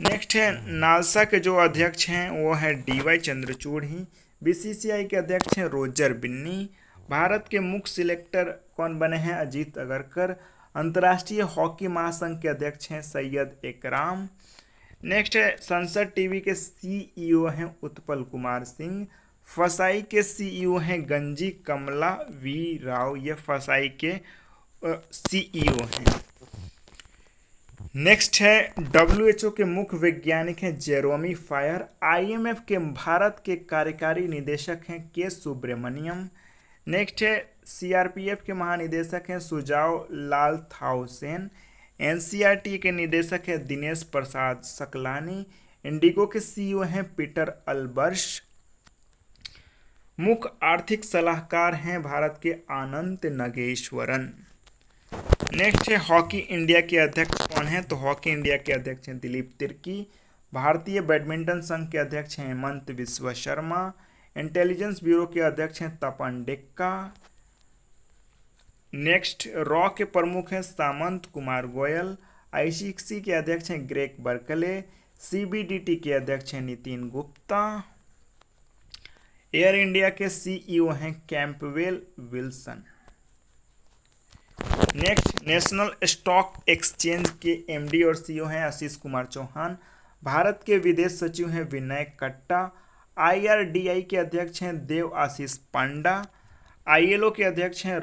नेक्स्ट है नालसा के जो अध्यक्ष हैं वो है DY चंद्रचूड़ ही। BCCI के अध्यक्ष हैं रोजर बिन्नी। भारत के मुख्य सिलेक्टर कौन बने हैं? अजीत अगरकर। अंतर्राष्ट्रीय हॉकी महासंघ के अध्यक्ष हैं सैयद एकराम। नेक्स्ट है संसद टीवी के CEO हैं उत्पल कुमार सिंह। फसाई के CEO हैं गंजी कमला V राव, ये फसाई के CEO हैं। नेक्स्ट है WHO के मुख्य वैज्ञानिक हैं जेरोमी फायर। IMF के भारत के कार्यकारी निदेशक हैं के सुब्रमण्यम। नेक्स्ट है CRPF के महानिदेशक हैं सुजाव लाल थाउसेन। NCERT के निदेशक हैं दिनेश प्रसाद सकलानी। इंडिगो के CEO हैं पीटर अल्बर्श। मुख्य आर्थिक सलाहकार हैं भारत के आनंद नगेश्वरन। नेक्स्ट है हॉकी इंडिया के अध्यक्ष कौन है? तो हॉकी इंडिया के अध्यक्ष हैं दिलीप तिर्की। भारतीय बैडमिंटन संघ के अध्यक्ष हैं हेमंत विश्व शर्मा। इंटेलिजेंस ब्यूरो के अध्यक्ष हैं तपन डेक्का। नेक्स्ट रॉ के प्रमुख हैं सामंत कुमार गोयल। ICC के अध्यक्ष हैं ग्रेग बर्कले। CBDT के अध्यक्ष हैं नितिन गुप्ता। एयर इंडिया के CEO हैं Campbell Wilson. Next national stock exchange के MD और CEO हैं आशीष कुमार चौहान। भारत के विदेश सचिव हैं विनय कट्टा। IRDI के अध्यक्ष हैं देव आशीष पांडा। ILO के अध्यक्ष हैं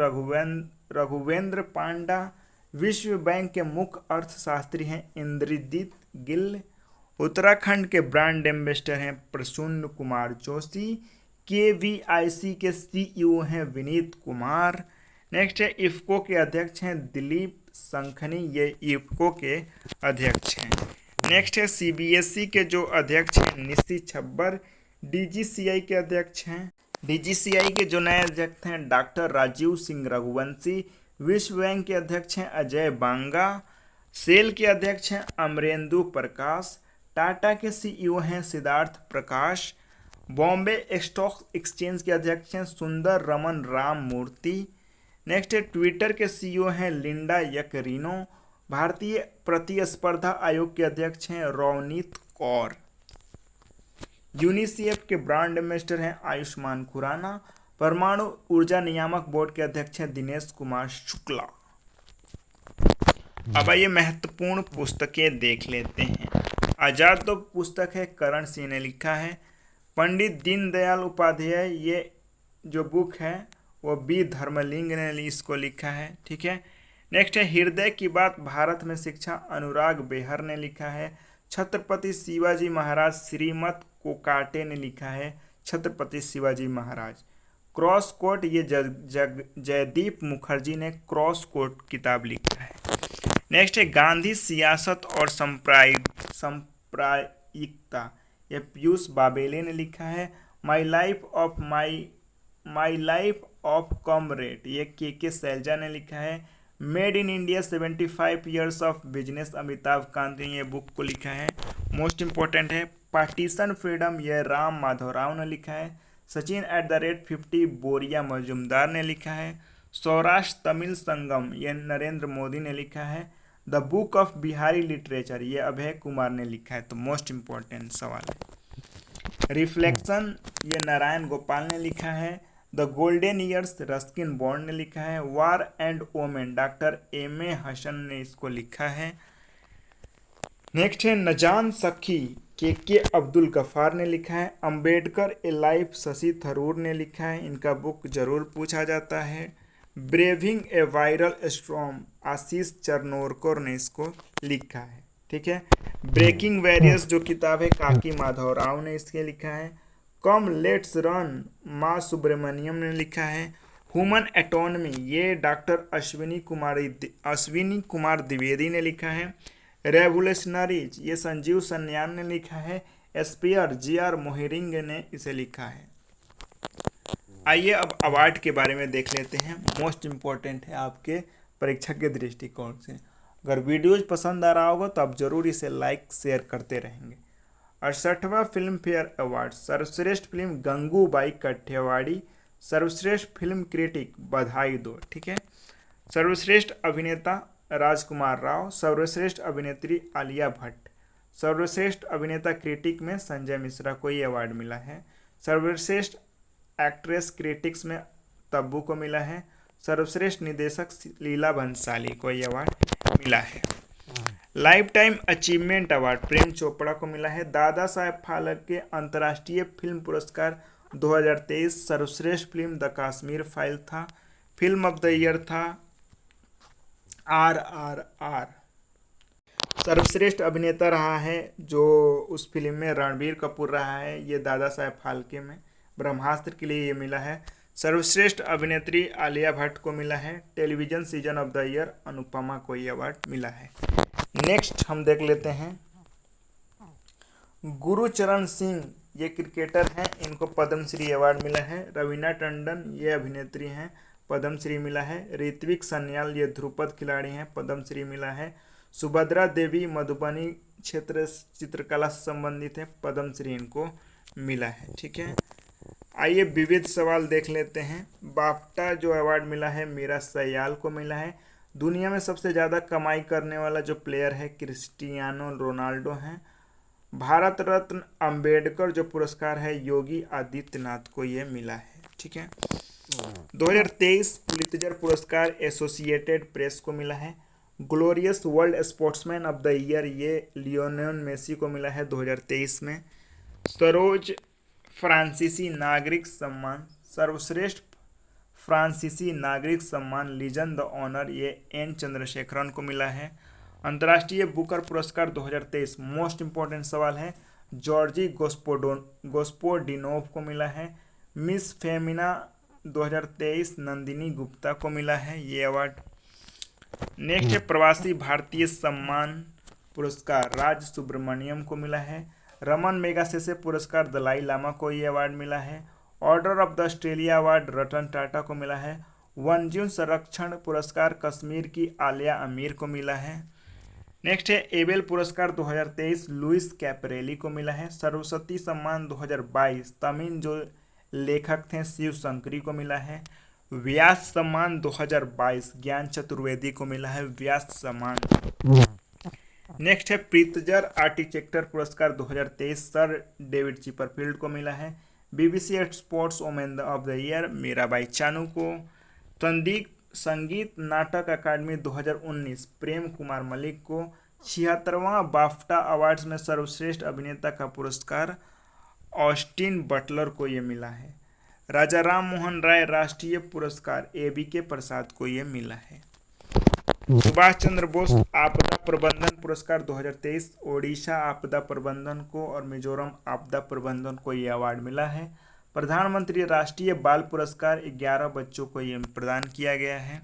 रघुवेंद्र पांडा। विश्व बैंक के मुख्य अर्थशास्त्री हैं इंद्रजीत गिल। उत्तराखंड के ब्रांड एम्बेसडर हैं प्रसून्न कुमार जोशी। KVIC के CEO हैं विनीत कुमार। नेक्स्ट है इफ्को के अध्यक्ष हैं दिलीप संखनी, ये इफ्को के अध्यक्ष हैं। नेक्स्ट है CBSE के जो अध्यक्ष हैं निशी छब्बर। DGCI के अध्यक्ष हैं DGCI के जो नए अध्यक्ष हैं डॉक्टर राजीव सिंह रघुवंशी। विश्व बैंक के अध्यक्ष हैं अजय बांगा। सेल के अध्यक्ष हैं अमरेंदु प्रकाश। टाटा के CEO हैं सिद्धार्थ प्रकाश। बॉम्बे स्टॉक एक्सचेंज के अध्यक्ष हैं सुंदर रमन राम मूर्ति। नेक्स्ट है ट्विटर के CEO हैं लिंडा यकरिनो। भारतीय प्रतिस्पर्धा आयोग के अध्यक्ष हैं रवनीत कौर। यूनिसेफ के ब्रांड एम्बेसडर हैं आयुष्मान खुराना। परमाणु ऊर्जा नियामक बोर्ड के अध्यक्ष हैं दिनेश कुमार शुक्ला। अब आइए महत्वपूर्ण पुस्तकें देख लेते हैं। आजाद तो पुस्तक है करण सिंह ने लिखा है। पंडित दीनदयाल उपाध्याय ये जो बुक है वो B धर्मलिंग ने इसको लिखा है। ठीक है। नेक्स्ट है हृदय की बात भारत में शिक्षा, अनुराग बेहर ने लिखा है। छत्रपति शिवाजी महाराज श्रीमत कोकाटे ने लिखा है छत्रपति शिवाजी महाराज। क्रॉस कोट ये जयदीप मुखर्जी ने क्रॉस कोट किताब लिखा है। नेक्स्ट है गांधी सियासत और सांप्रदायिकता, ये पीयूष बाबेले ने लिखा है। माई लाइफ ऑफ कॉमरेड, ये के सैलजा ने लिखा है। Made in India 75 years of business, Amitabh Kant ने ये बुक को लिखा है। मोस्ट इंपॉर्टेंट है पार्टीशन फ्रीडम, ये राम माधव राव ने लिखा है। सचिन @50 बोरिया मजुमदार ने लिखा है। सौराष्ट्र तमिल संगम, ये नरेंद्र मोदी ने लिखा है। The book of Bihari literature, ये अभय कुमार ने लिखा है। तो मोस्ट इंपॉर्टेंट सवाल है। रिफ्लेक्शन, ये नारायण गोपाल ने लिखा है। The golden years Ruskin Bond ने लिखा है। War and women doctor M.A. Hasan ने इसको लिखा है। नेक्स्ट है न जान सखी के अब्दुल गफ्फार ने लिखा है। अंबेडकर ए लाइफ शशि थरूर ने लिखा है, इनका बुक जरूर पूछा जाता है। ब्रेविंग ए वायरल स्टॉर्म आशीष चरनोरकर ने इसको लिखा है। ठीक है। ब्रेकिंग वैरियर्स जो किताब है काकी माधव राव ने इसके लिखा है। कम लेट्स रन माँ सुब्रमण्यम ने लिखा है। ह्यूमन एटोनमी ये डॉक्टर अश्विनी कुमार द्विवेदी ने लिखा है। रेवोल्यूशनरीज ये संजीव सन्यान ने लिखा है। Spare G.R. मोहरिंग ने इसे लिखा है। आइए अब अवार्ड के बारे में देख लेते हैं। मोस्ट इम्पोर्टेंट है आपके परीक्षा के दृष्टिकोण से। अगर वीडियोज पसंद आ रहा होगा तो आप जरूर इसे लाइक शेयर करते रहेंगे। 68वां फिल्म फेयर अवार्ड सर्वश्रेष्ठ फिल्म गंगूबाई काठियावाड़ी, सर्वश्रेष्ठ फिल्म क्रिटिक बधाई दो। ठीक है। सर्वश्रेष्ठ अभिनेता राजकुमार राव, सर्वश्रेष्ठ अभिनेत्री आलिया भट्ट, सर्वश्रेष्ठ अभिनेता क्रिटिक में संजय मिश्रा को ये अवार्ड मिला है। सर्वश्रेष्ठ एक्ट्रेस क्रिटिक्स में तब्बू को मिला है। सर्वश्रेष्ठ निदेशक लीला भंसाली को ये अवार्ड मिला है। Life time achievement award Prem Chopra को मिला है। दादा साहेब फाल्के अंतर्राष्ट्रीय फिल्म पुरस्कार 2023 सर्वश्रेष्ठ फिल्म द कश्मीर फाइल था। फिल्म ऑफ द ईयर था RRR। सर्वश्रेष्ठ अभिनेता रहा है जो उस फिल्म में रणबीर कपूर रहा है, ये दादा साहेब फाल्के में ब्रह्मास्त्र के लिए ये मिला है। सर्वश्रेष्ठ अभिनेत्री आलिया भट्ट को मिला है। Television season of the year Anupama को ये अवार्ड मिला है। नेक्स्ट हम देख लेते हैं गुरुचरण सिंह ये क्रिकेटर हैं, इनको पद्मश्री अवार्ड मिला है। रवीना टंडन ये अभिनेत्री हैं, पद्मश्री मिला है। ऋत्विक सन्याल ये ध्रुपद खिलाड़ी हैं, पद्मश्री मिला है। सुभद्रा देवी मधुबनी क्षेत्र चित्रकला से संबंधित है, पद्मश्री इनको मिला है। ठीक है। आइए विविध सवाल देख लेते हैं। बाफ्टा जो अवार्ड मिला है मीरा सयाल को मिला है। दुनिया में सबसे ज़्यादा कमाई करने वाला जो प्लेयर है क्रिस्टियानो रोनाल्डो हैं। भारत रत्न अंबेडकर जो पुरस्कार है योगी आदित्यनाथ को ये मिला है। ठीक है। 2023 पुलित्जर पुरस्कार एसोसिएटेड प्रेस को मिला है। Glorious world Sportsman of the year ये लियोनेल मेसी को मिला है 2023 में। सरोज फ्रांसीसी नागरिक सम्मान सर्वश्रेष्ठ फ्रांसीसी नागरिक सम्मान लीजन द ऑनर ये N चंद्रशेखरन को मिला है। अंतर्राष्ट्रीय बुकर पुरस्कार 2023 मोस्ट इंपॉर्टेंट सवाल है जॉर्जी गोस्पोडिनोव को मिला है। मिस फेमिना 2023 नंदिनी गुप्ता को मिला है ये अवार्ड। नेक्स्ट है प्रवासी भारतीय सम्मान पुरस्कार राज सुब्रमण्यम को मिला है। रमन मेगासेसे पुरस्कार दलाई लामा को ये अवार्ड मिला है। Order of the Australia award Ratan Tata को मिला है। वन्यजीव संरक्षण पुरस्कार कश्मीर की आलिया अमीर को मिला है। नेक्स्ट है एबेल पुरस्कार 2023 लुइस कैपरेली को मिला है। सरस्वती सम्मान 2022 तमिल जो लेखक थे शिव शंकरी को मिला है। व्यास सम्मान 2022 ज्ञान चतुर्वेदी को मिला है व्यास सम्मान। नेक्स्ट है प्रीतजर आर्किटेक्चर पुरस्कार 2023 सर डेविड चिपरफील्ड को मिला है। BBC sports women of the year Mirabai Chanu को। संगीत नाटक अकादमी 2019 प्रेम कुमार मलिक को। 76वां बाफ्टा अवार्ड्स में सर्वश्रेष्ठ अभिनेता का पुरस्कार ऑस्टिन बटलर को ये मिला है। राजा राम मोहन राय राष्ट्रीय पुरस्कार ABK प्रसाद को ये मिला है। सुभाष चंद्र बोस आपदा प्रबंधन पुरस्कार 2023 ओडिशा आपदा प्रबंधन को और मिजोरम आपदा प्रबंधन को ये अवार्ड मिला है। प्रधानमंत्री राष्ट्रीय बाल पुरस्कार 11 बच्चों को ये प्रदान किया गया है।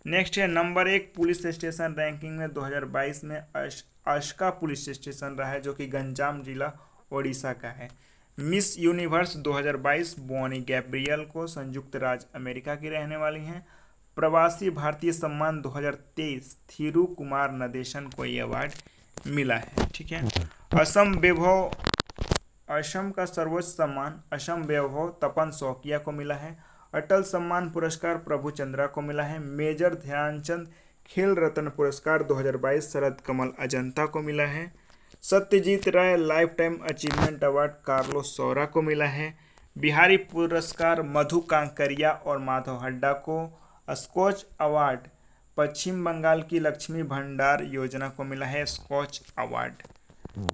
नेक्स्ट है नंबर 1 पुलिस स्टेशन रैंकिंग में 2022 में अशका पुलिस स्टेशन रहा है जो कि गंजाम जिला ओडिशा का है। मिस यूनिवर्स 2022 बोनी गैब्रियल को संयुक्त राज्य अमेरिका की रहने वाली हैं। प्रवासी भारतीय सम्मान 2023 थीरू कुमार नदेशन को ये अवार्ड मिला है। ठीक है। असम का सर्वोच्च सम्मान असम वैभव तपन शौकिया को मिला है। अटल सम्मान पुरस्कार प्रभु चंद्रा को मिला है। मेजर ध्यानचंद खेल रत्न पुरस्कार 2022 शरद कमल अजंता को मिला है। Satyajit Ray lifetime achievement award Carlos Saura को मिला है। बिहारी पुरस्कार मधु कांकरिया और माधव हड्डा को। स्कॉच अवार्ड पश्चिम बंगाल की लक्ष्मी भंडार योजना को मिला है स्कॉच अवार्ड।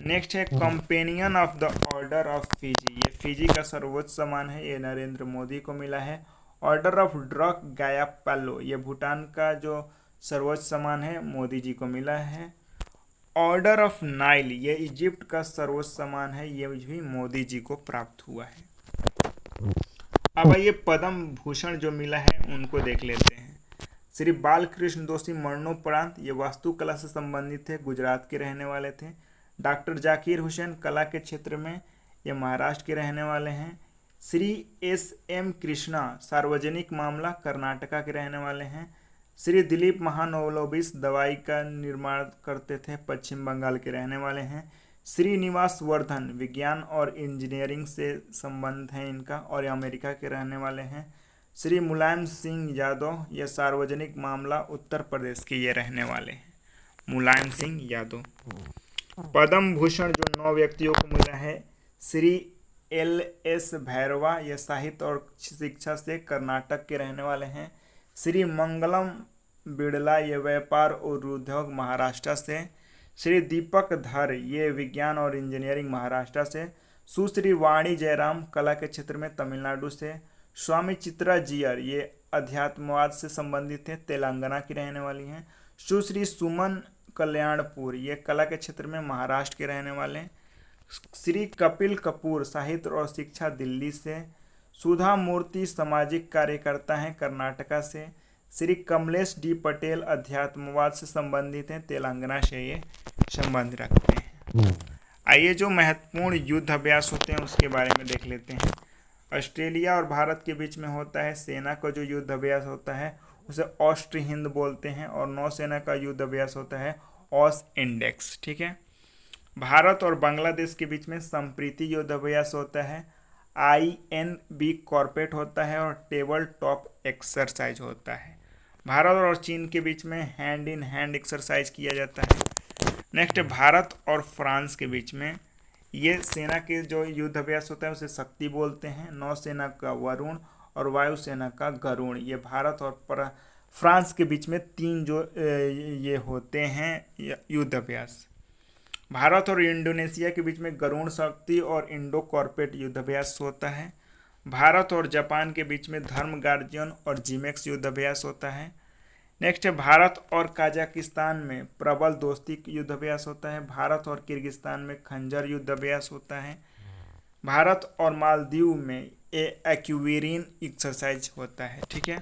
नेक्स्ट है companion of the order of Fiji, ये फिजी का सर्वोच्च सम्मान है, ये नरेंद्र मोदी को मिला है। ऑर्डर ऑफ ड्रॉक गाया पालो, ये भूटान का जो सर्वोच्च सम्मान है मोदी जी को मिला है। ऑर्डर ऑफ नाइल, ये इजिप्ट का सर्वोच्च सम्मान है, ये भी मोदी जी को प्राप्त हुआ है। अब ये पद्म भूषण जो मिला है उनको देख लेते हैं। श्री बालकृष्ण दोषी मरणोपरांत, ये वास्तुकला से संबंधित थे, गुजरात के रहने वाले थे। डॉक्टर जाकिर हुसैन कला के क्षेत्र में, ये महाराष्ट्र के रहने वाले हैं। श्री S.M. कृष्णा सार्वजनिक मामला, कर्नाटका के रहने वाले हैं। श्री दिलीप महानवलोबिस दवाई का निर्माण करते थे, पश्चिम बंगाल के रहने वाले हैं। श्रीनिवास वर्धन विज्ञान और इंजीनियरिंग से संबंध है इनका, और ये अमेरिका के रहने वाले हैं। श्री मुलायम सिंह यादव, ये सार्वजनिक मामला उत्तर प्रदेश के ये रहने वाले हैं, मुलायम सिंह यादव। पद्म भूषण जो 9 व्यक्तियों को मिला है। श्री L.S. भैरवा, ये साहित्य और शिक्षा से कर्नाटक के रहने वाले हैं। श्री मंगलम बिड़ला, ये व्यापार और उद्योग महाराष्ट्र से। श्री दीपक धर, ये विज्ञान और इंजीनियरिंग महाराष्ट्र से। सुश्री वाणी जयराम कला के क्षेत्र में तमिलनाडु से। स्वामी चित्रा जियर, ये अध्यात्मवाद से संबंधित है, तेलंगाना की रहने वाली हैं। सुश्री सुमन कल्याणपुर, ये कला के क्षेत्र में महाराष्ट्र के रहने वाले हैं। श्री कपिल कपूर साहित्य और शिक्षा दिल्ली से। सुधा मूर्ति सामाजिक कार्यकर्ता हैं, कर्नाटका से। श्री कमलेश डी पटेल अध्यात्मवाद से संबंधित हैं, तेलंगाना से ये संबंध रखते हैं। आइए जो महत्वपूर्ण युद्ध अभ्यास होते हैं उसके बारे में देख लेते हैं। ऑस्ट्रेलिया और भारत के बीच में होता है सेना का जो युद्ध अभ्यास होता है उसे ऑस्ट हिंद बोलते हैं, और नौसेना का युद्ध अभ्यास होता है ऑस इंडेक्स। ठीक है। भारत और बांग्लादेश के बीच में संप्रीति युद्ध अभ्यास होता है, INB कॉर्पेट होता है, और टेबल टॉप एक्सरसाइज होता है। भारत और चीन के बीच में हैंड इन हैंड एक्सरसाइज किया जाता है। नेक्स्ट भारत और फ्रांस के बीच में ये सेना के जो युद्ध अभ्यास होता है उसे शक्ति बोलते हैं, नौसेना का वरुण और वायुसेना का गरुण। ये भारत और फ्रांस के बीच में 3 जो ये होते हैं युद्ध अभ्यास। भारत और इंडोनेशिया के बीच में गरुण शक्ति और इंडो कॉर्पेट युद्ध अभ्यास होता है। भारत और जापान के बीच में धर्म गार्जियन और जिमेक्स युद्ध अभ्यास होता है। नेक्स्ट है भारत और काजाकिस्तान में प्रबल दोस्ती युद्ध अभ्यास होता है। भारत और किर्गिस्तान में खंजर युद्ध अभ्यास होता है। भारत और मालदीव में एक्वेरियन एक्सरसाइज होता है। ठीक है।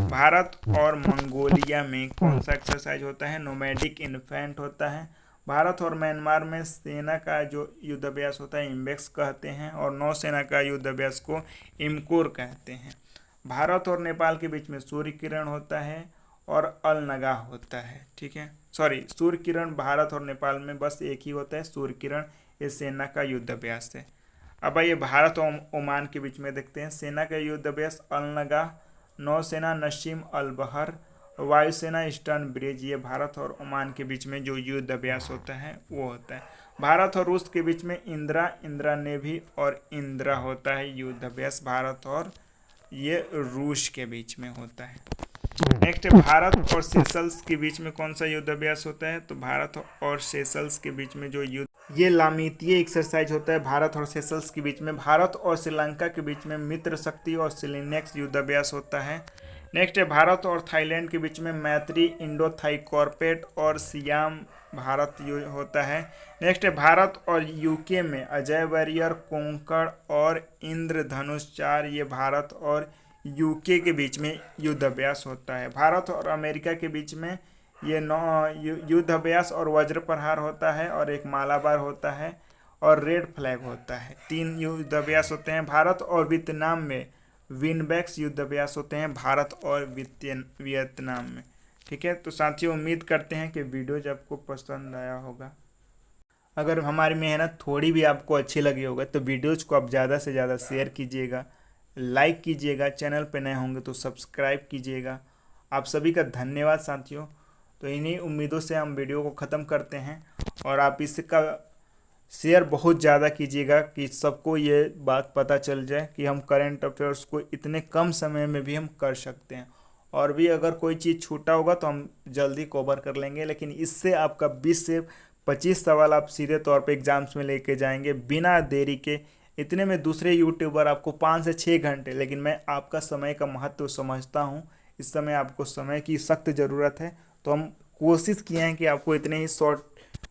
भारत और मंगोलिया में कौन सा एक्सरसाइज होता है? नोमैडिक इन्फेंट होता है। भारत और म्यांमार में सेना का जो युद्ध अभ्यास होता है इम्बेक्स कहते हैं, और नौसेना का युद्ध अभ्यास को इमकोर कहते हैं। भारत और नेपाल के बीच में सूर्य किरण होता है और अलनगा होता है। ठीक है, सॉरी, सूर्य किरण भारत और नेपाल में बस एक ही होता है, सूर्य किरण। ये सेना का युद्ध अभ्यास है। अब आइए भारत और ओमान के बीच में देखते हैं। सेना का युद्ध अभ्यास अलनगा, नौसेना नसीम अल बहर, वायुसेना ईस्टर्न ब्रिज। ये भारत और ओमान के बीच में जो युद्ध अभ्यास होता है वो होता है। भारत और रूस के बीच में इंदिरा नेवी और इंदिरा होता है युद्ध अभ्यास, भारत और ये रूस के बीच में होता है। नेक्स्ट, भारत और सेशल्स के बीच में कौन सा युद्ध अभ्यास होता है? तो भारत और सेशल्स के बीच में जो युद्ध, ये लामितीय एक्सरसाइज होता है भारत और सेशल्स के बीच में। भारत और श्रीलंका के बीच में मित्र शक्ति और सिलिनेक्स युद्ध अभ्यास होता है। नेक्स्ट है भारत और थाईलैंड के बीच में मैत्री इंडो थाई कॉर्पेट और सियाम भारत होता है। नेक्स्ट है भारत और यूके में अजय वॉरियर कोंकण और इंद्रधनुष 4। ये भारत और यूके के बीच में युद्ध अभ्यास होता है। भारत और अमेरिका के बीच में ये 9 युद्ध अभ्यास और वज्र प्रहार होता है, और एक मालाबार होता है और रेड फ्लैग होता है। 3 युद्ध अभ्यास होते हैं। भारत और वियतनाम में विनबैक्स युद्ध अभ्यास होते हैं, भारत और वियतनाम में। ठीक है, तो साथियों उम्मीद करते हैं कि वीडियो आपको पसंद आया होगा। अगर हमारी मेहनत थोड़ी भी आपको अच्छी लगी होगा तो वीडियोज़ को आप ज़्यादा से ज़्यादा शेयर कीजिएगा, लाइक कीजिएगा, चैनल पे नए होंगे तो सब्सक्राइब कीजिएगा। आप सभी का धन्यवाद साथियों। तो इन्हीं उम्मीदों से हम वीडियो को ख़त्म करते हैं, और आप इसका शेयर बहुत ज़्यादा कीजिएगा कि सबको ये बात पता चल जाए कि हम करंट अफेयर्स को इतने कम समय में भी हम कर सकते हैं। और भी अगर कोई चीज़ छूटा होगा तो हम जल्दी कवर कर लेंगे, लेकिन इससे आपका 20 से 25 सवाल आप सीधे तौर पे एग्जाम्स में लेके जाएंगे बिना देरी के। इतने में दूसरे यूट्यूबर आपको 5 से 6 घंटे, लेकिन मैं आपका समय का महत्व समझता हूँ। इस समय आपको समय की सख्त ज़रूरत है, तो हम कोशिश किए हैं कि आपको इतने ही शॉर्ट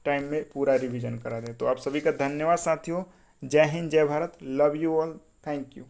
टाइम में पूरा रिवीजन करा दें। तो आप सभी का धन्यवाद साथियों। जय हिंद, जय Bharat, love you all, thank you.